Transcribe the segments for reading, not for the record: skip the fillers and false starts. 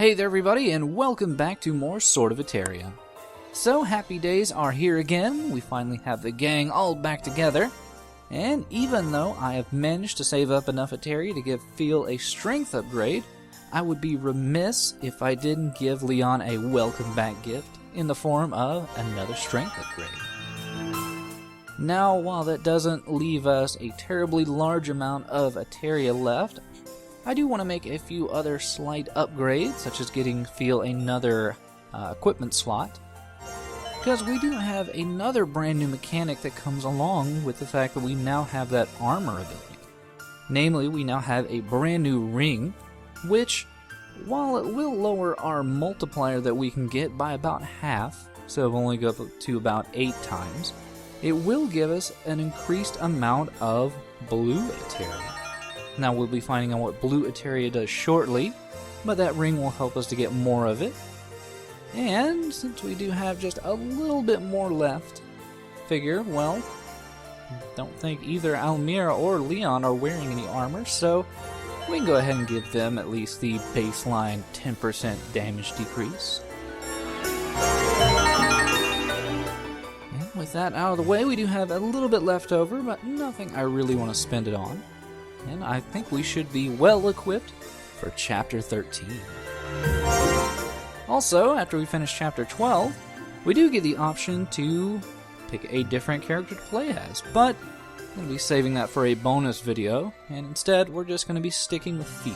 Hey there everybody, and welcome back to more Sword of Etheria. So, happy days are here again. We finally have the gang all back together. And even though I have managed to save up enough Etheria to give Phil a strength upgrade, I would be remiss if I didn't give Leon a welcome back gift in the form of another strength upgrade. Now, while that doesn't leave us a terribly large amount of Etheria left, I do want to make a few other slight upgrades, such as getting Phil another equipment slot, because we do have another brand new mechanic that comes along with the fact that we now have that armor ability. Namely, we now have a brand new ring, which, while it will lower our multiplier that we can get by about half, so it'll only go up to about 8 times, it will give us an increased amount of blue Etheria. Now we'll be finding out what blue Etheria does shortly, but that ring will help us to get more of it. And since we do have just a little bit more left, figure, well, don't think either Almira or Leon are wearing any armor, so we can go ahead and give them at least the baseline 10% damage decrease. And with that out of the way, we do have a little bit left over, but nothing I really want to spend it on. And I think we should be well equipped for Chapter 13. Also, after we finish Chapter 12, we do get the option to pick a different character to play as, but I'm going to be saving that for a bonus video, and instead we're just going to be sticking with Phil.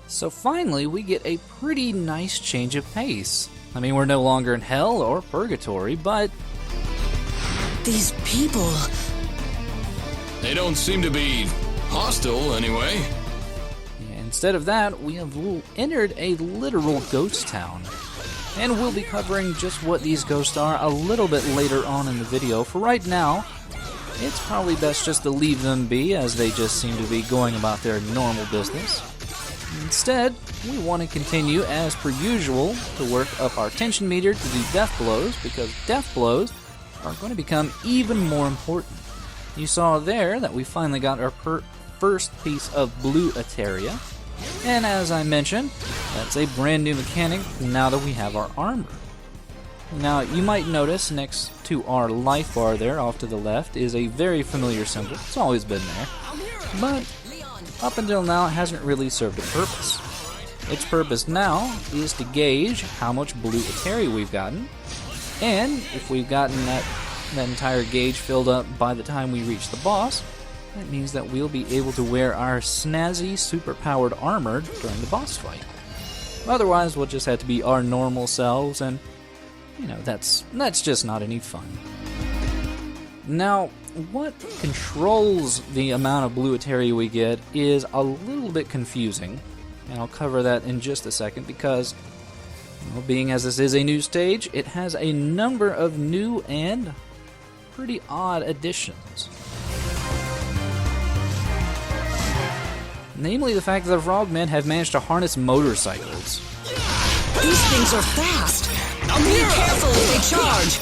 So finally, we get a pretty nice change of pace. I mean, we're no longer in hell or purgatory, but these people... They don't seem to be hostile, anyway. Instead of that, we have entered a literal ghost town. And we'll be covering just what these ghosts are a little bit later on in the video. For right now, it's probably best just to leave them be, as they just seem to be going about their normal business. Instead, we want to continue, as per usual, to work up our tension meter to do death blows, because death blows are going to become even more important. You saw there that we finally got our first piece of blue Etheria, and as I mentioned, that's a brand new mechanic now that we have our armor. Now, you might notice next to our life bar there, off to the left, is a very familiar symbol. It's always been there, but up until now, it hasn't really served a purpose. Its purpose now is to gauge how much blue Etheria we've gotten, and if we've gotten that entire gauge filled up by the time we reach the boss, that means that we'll be able to wear our snazzy, super-powered armor during the boss fight. Otherwise, we'll just have to be our normal selves, and, you know, that's just not any fun. Now, what controls the amount of blue Etheria we get is a little bit confusing, and I'll cover that in just a second because, well, being as this is a new stage, it has a number of new and pretty odd additions. Namely the fact that the frogmen have managed to harness motorcycles. These things are fast! Be careful if they charge!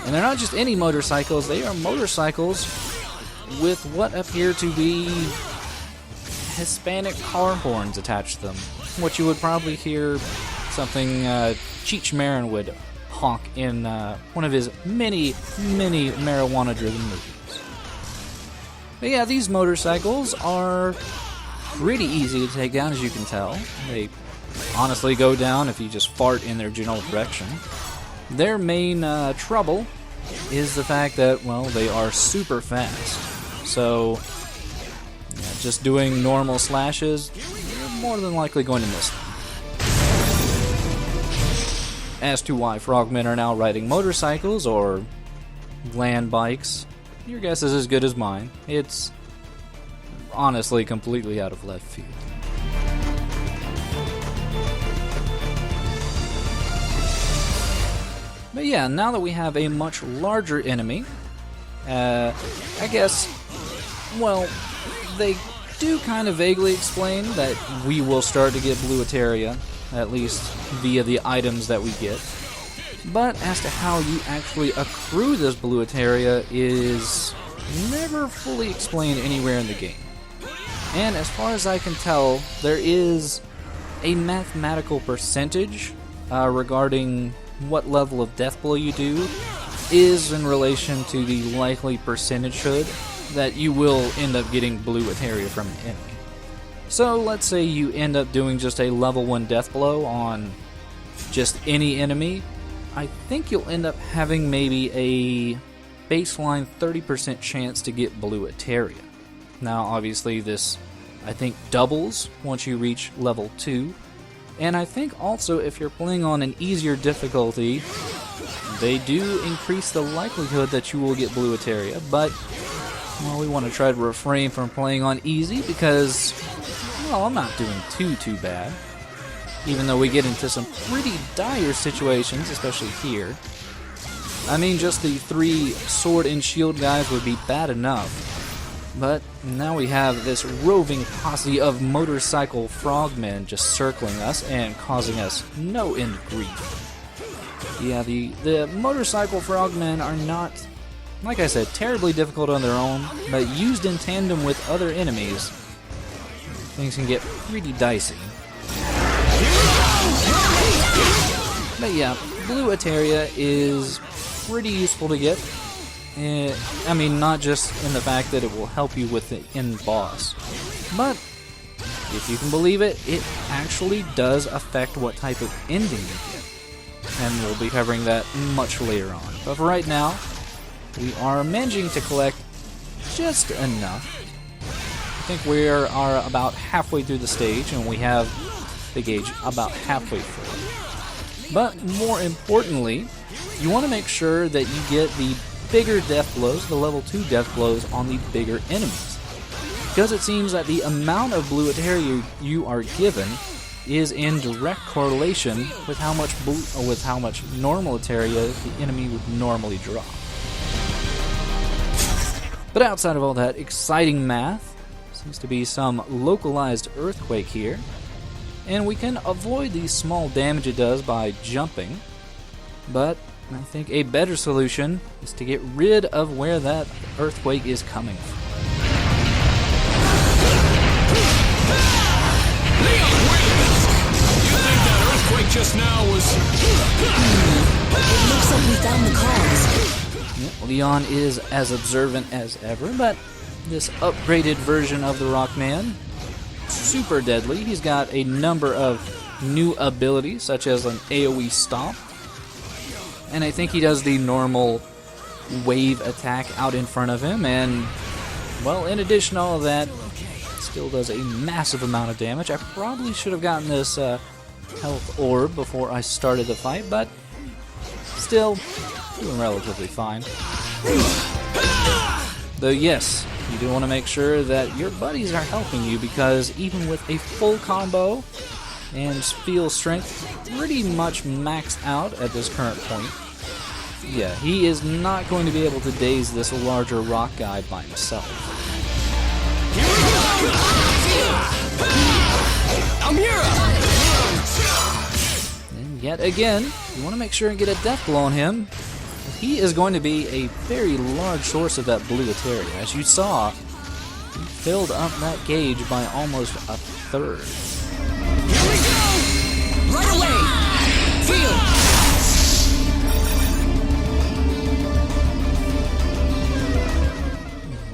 And they're not just any motorcycles, they are motorcycles with what appear to be Hispanic car horns attached to them. What you would probably hear something Cheech Marin would honk in one of his many marijuana-driven movies. But yeah, these motorcycles are pretty easy to take down, as you can tell. They honestly go down if you just fart in their general direction. Their main trouble is the fact that, well, they are super fast. So, yeah, just doing normal slashes, you're more than likely going to miss them. As to why frogmen are now riding motorcycles or land bikes, your guess is as good as mine. It's honestly completely out of left field. But yeah, now that we have a much larger enemy, I guess, well, they do kind of vaguely explain that we will start to get blue Etheria, at least via the items that we get. But as to how you actually accrue this blue Etheria is never fully explained anywhere in the game. And as far as I can tell, there is a mathematical percentage regarding what level of death blow you do is in relation to the likely percentagehood that you will end up getting blue Etheria from an enemy. So let's say you end up doing just a level 1 death blow on just any enemy. I think you'll end up having maybe a baseline 30% chance to get blue Etheria. Now obviously this, I think, doubles once you reach level 2. And I think also if you're playing on an easier difficulty, they do increase the likelihood that you will get blue Etheria, but well, we want to try to refrain from playing on easy because, well, I'm not doing too bad. Even though we get into some pretty dire situations, especially here. I mean, just the 3 sword and shield guys would be bad enough. But now we have this roving posse of motorcycle frogmen just circling us and causing us no end of grief. Yeah, the motorcycle frogmen are not, like I said, terribly difficult on their own, but used in tandem with other enemies, things can get pretty dicey. But yeah, blue Etheria is pretty useful to get. I mean, not just in the fact that it will help you with the end boss, but if you can believe it, it actually does affect what type of ending you get. And we'll be covering that much later on. But for right now, we are managing to collect just enough. I think we are about halfway through the stage, and we have the gauge about halfway full. But more importantly, you want to make sure that you get the bigger death blows, the level 2 death blows on the bigger enemies. Because it seems that the amount of blue Etheria you are given is in direct correlation with how much normal Etheria the enemy would normally drop. But outside of all that exciting math, seems to be some localized earthquake here, and we can avoid the small damage it does by jumping, but I think a better solution is to get rid of where that earthquake is coming from. Just now was... It looks like we found the cause. Yep, Leon is as observant as ever, but this upgraded version of the Rockman, super deadly. He's got a number of new abilities, such as an AoE stomp, and I think he does the normal wave attack out in front of him, and, well, in addition to all of that, still does a massive amount of damage. I probably should have gotten this health orb before I started the fight, but still doing relatively fine. Though yes, you do want to make sure that your buddies are helping you, because even with a full combo and field strength pretty much maxed out at this current point, yeah, he is not going to be able to daze this larger rock guy by himself. I'm here! And yet again, you want to make sure and get a death blow on him. He is going to be a very large source of that blue Etheria. As you saw, he filled up that gauge by almost a third. Here we go! Right away! Feel!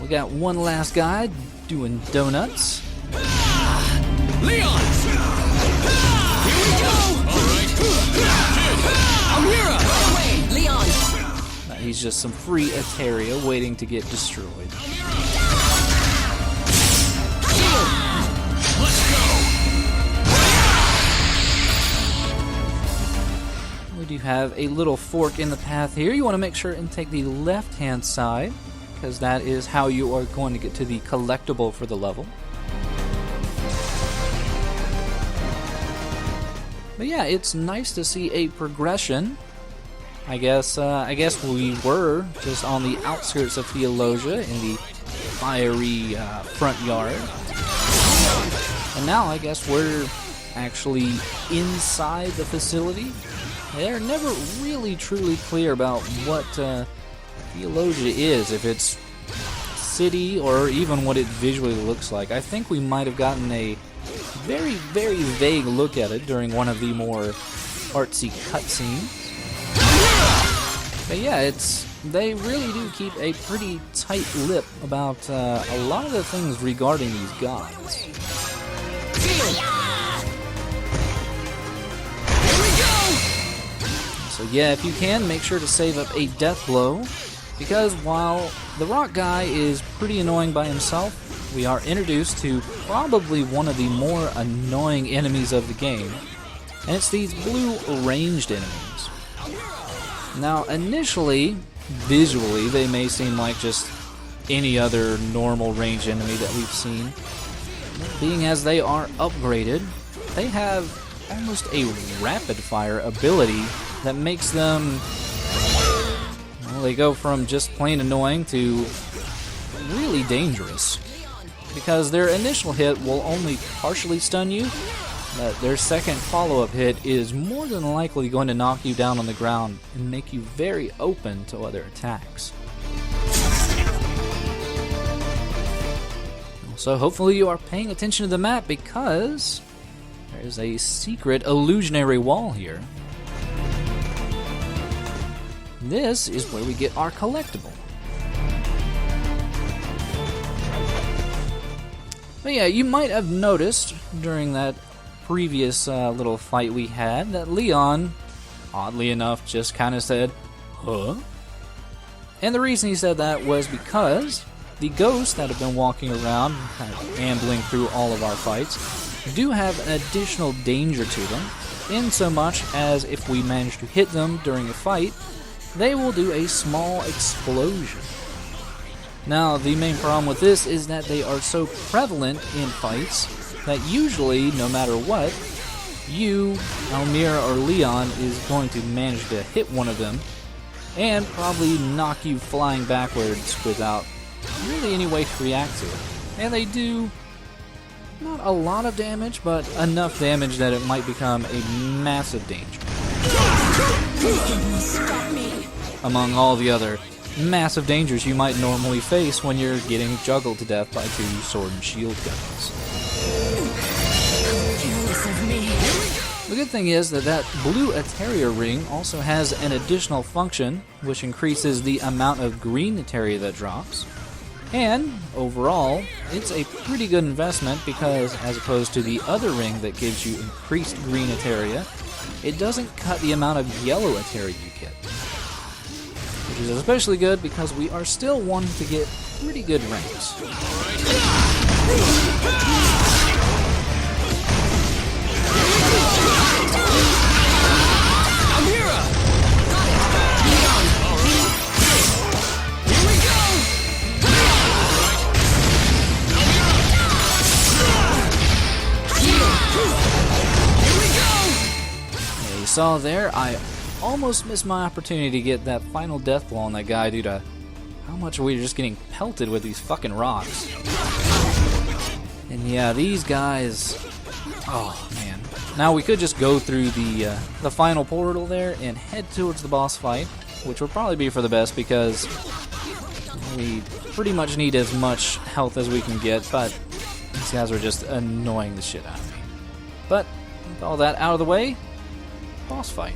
We got one last guy doing donuts. Leon! Here we go! Alright. I'm here! Right away, Leon! He's just some free Etheria waiting to get destroyed. Let's go! We do have a little fork in the path here. You want to make sure and take the left-hand side, because that is how you are going to get to the collectible for the level. But yeah, it's nice to see a progression. I guess we were just on the outskirts of Theologia in the fiery front yard. And now I guess we're actually inside the facility. They're never really truly clear about what Theologia is, if it's city or even what it visually looks like. I think we might have gotten a very, very vague look at it during one of the more artsy cutscenes. But yeah, they really do keep a pretty tight lip about a lot of the things regarding these gods. So yeah, if you can, make sure to save up a death blow, because while the rock guy is pretty annoying by himself, we are introduced to probably one of the more annoying enemies of the game, and it's these blue ranged enemies. Now, initially, visually, they may seem like just any other normal ranged enemy that we've seen. Being as they are upgraded, they have almost a rapid-fire ability that makes them, well, they go from just plain annoying to really dangerous. Because their initial hit will only partially stun you, but their second follow-up hit is more than likely going to knock you down on the ground and make you very open to other attacks. So hopefully you are paying attention to the map, because there is a secret illusionary wall here. This is where we get our collectible. But yeah, you might have noticed during that previous little fight we had that Leon, oddly enough, just kind of said, huh? And the reason he said that was because the ghosts that have been walking around, kind of ambling through all of our fights, do have an additional danger to them, in so much as if we manage to hit them during a fight, they will do a small explosion. Now, the main problem with this is that they are so prevalent in fights that usually, no matter what, you, Almira, or Leon is going to manage to hit one of them and probably knock you flying backwards without really any way to react to it. And they do not a lot of damage, but enough damage that it might become a massive danger. Among all the other massive dangers you might normally face when you're getting juggled to death by two sword and shield guys. The good thing is that blue Etheria ring also has an additional function which increases the amount of green Etheria that drops. And overall, it's a pretty good investment because, as opposed to the other ring that gives you increased green Etheria, it doesn't cut the amount of yellow Etheria you get. Which is especially good because we are still wanting to get pretty good ranks. Saw there, I almost missed my opportunity to get that final death blow on that guy due to how much we were just getting pelted with these fucking rocks. And yeah, these guys, oh man. Now we could just go through the final portal there and head towards the boss fight, which would probably be for the best because we pretty much need as much health as we can get, but these guys are just annoying the shit out of me. But with all that out of the way, boss fight.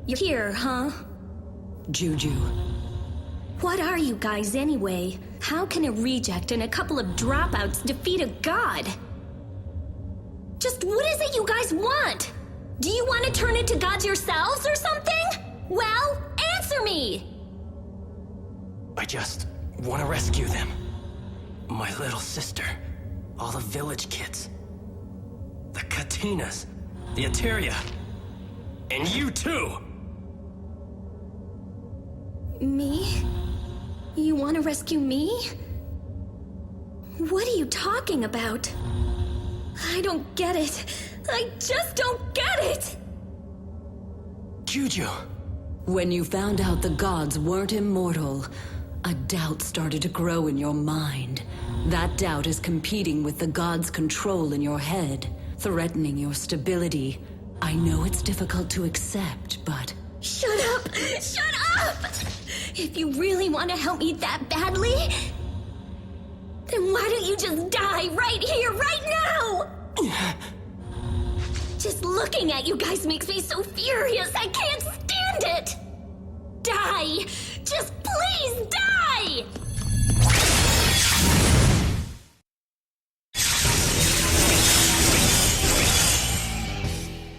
You're here, huh? Juju. What are you guys anyway? How can a reject and a couple of dropouts defeat a god? Just what is it you guys want? Do you want to turn into gods yourselves or something? Well, answer me! I just want to rescue them. My little sister. All the village kids. The Katinas. The Etheria. And you too! Me? You want to rescue me? What are you talking about? I don't get it. I just don't get it! Juju! When you found out the gods weren't immortal, a doubt started to grow in your mind. That doubt is competing with the gods' control in your head, threatening your stability. I know it's difficult to accept, but... Shut up! Shut up! If you really want to help me that badly, then why don't you just die right here, right now? Just looking at you guys makes me so furious, I can't stand it! Die! Just please die!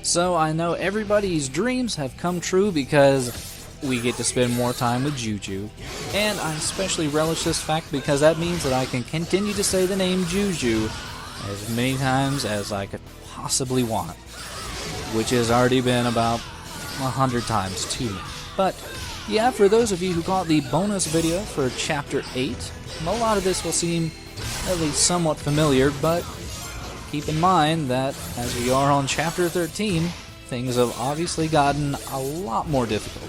So I know everybody's dreams have come true because we get to spend more time with Juju. And I especially relish this fact because that means that I can continue to say the name Juju as many times as I could possibly want. Which has already been about 100 times to me. But yeah, for those of you who caught the bonus video for Chapter 8, a lot of this will seem at least somewhat familiar, but keep in mind that as we are on Chapter 13, things have obviously gotten a lot more difficult.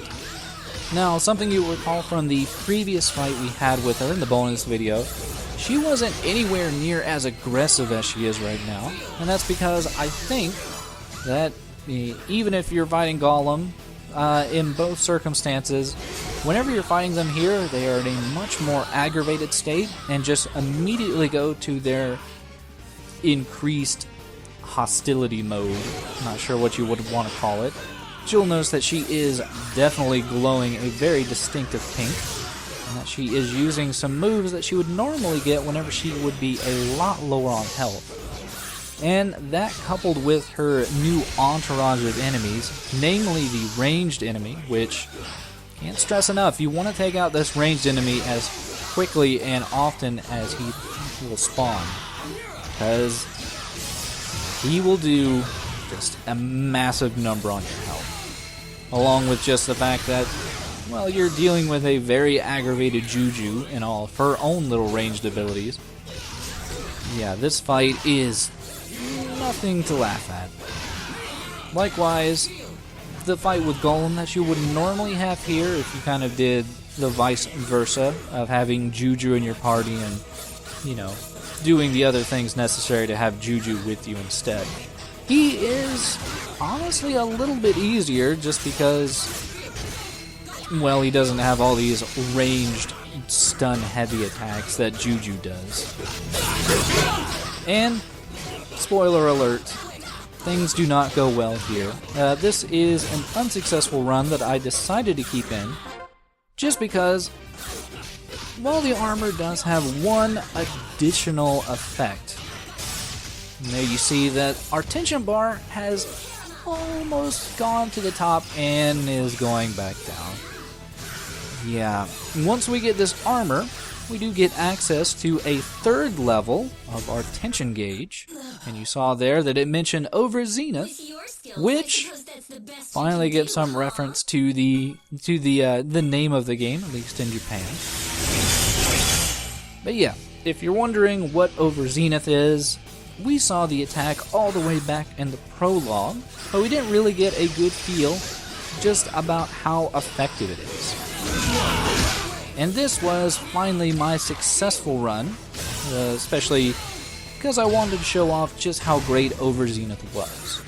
Now, something you recall from the previous fight we had with her in the bonus video, she wasn't anywhere near as aggressive as she is right now, and that's because I think that even if you're fighting Gollum, in both circumstances, whenever you're fighting them here, they are in a much more aggravated state and just immediately go to their increased hostility mode. I'm not sure what you would want to call it. But you'll notice that she is definitely glowing a very distinctive pink, and that she is using some moves that she would normally get whenever she would be a lot lower on health. And that, coupled with her new entourage of enemies, namely the ranged enemy, which, can't stress enough, you want to take out this ranged enemy as quickly and often as he will spawn, because he will do just a massive number on your health, along with just the fact that, well, you're dealing with a very aggravated Juju in all of her own little ranged abilities. Yeah, this fight is nothing to laugh at. Likewise, the fight with Golem that you would normally have here if you kind of did the vice versa of having Juju in your party and, you know, doing the other things necessary to have Juju with you instead. He is honestly a little bit easier just because, well, he doesn't have all these ranged stun heavy attacks that Juju does. And spoiler alert, things do not go well here. This is an unsuccessful run that I decided to keep in, just because, while the armor does have one additional effect. There you see that our tension bar has almost gone to the top and is going back down. Yeah, once we get this armor, we do get access to a third level of our tension gauge, and you saw there that it mentioned over Zenith, which finally gets some reference to the name of the game, at least in Japan. But yeah, if you're wondering what over Zenith is, we saw the attack all the way back in the prologue, but we didn't really get a good feel just about how effective it is. And this was finally my successful run, especially because I wanted to show off just how great Over Zenith was.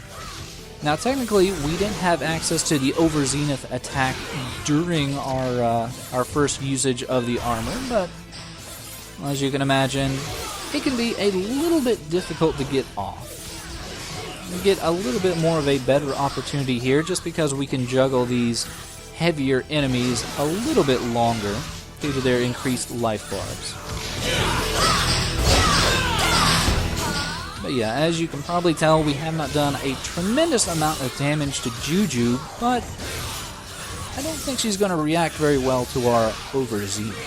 Now technically, we didn't have access to the Over Zenith attack during our first usage of the armor, but as you can imagine, it can be a little bit difficult to get off. We get a little bit more of a better opportunity here just because we can juggle these heavier enemies a little bit longer due to their increased life bars. But yeah, as you can probably tell, we have not done a tremendous amount of damage to Juju, but I don't think she's going to react very well to our Over Zenith.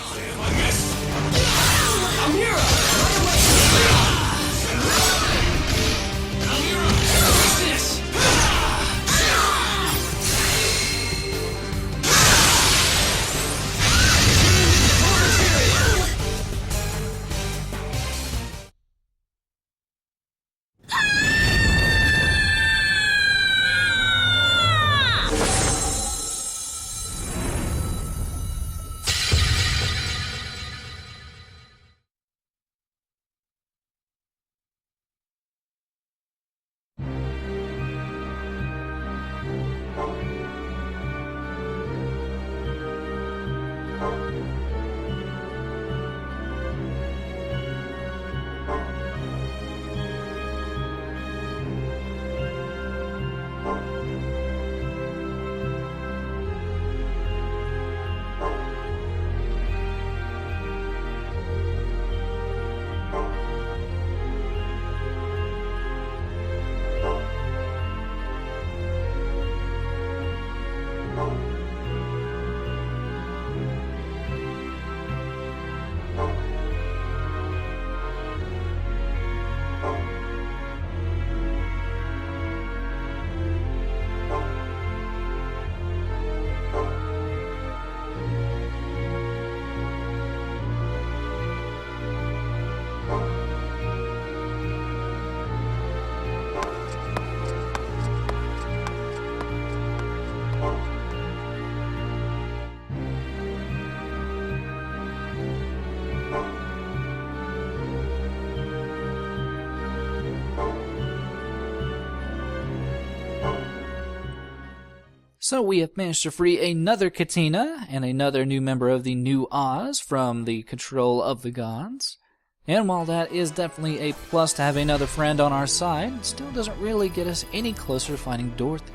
So we have managed to free another Katina and another new member of the New Oz from the control of the gods. And while that is definitely a plus to have another friend on our side, it still doesn't really get us any closer to finding Dorothy.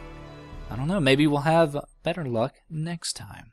I don't know, maybe we'll have better luck next time.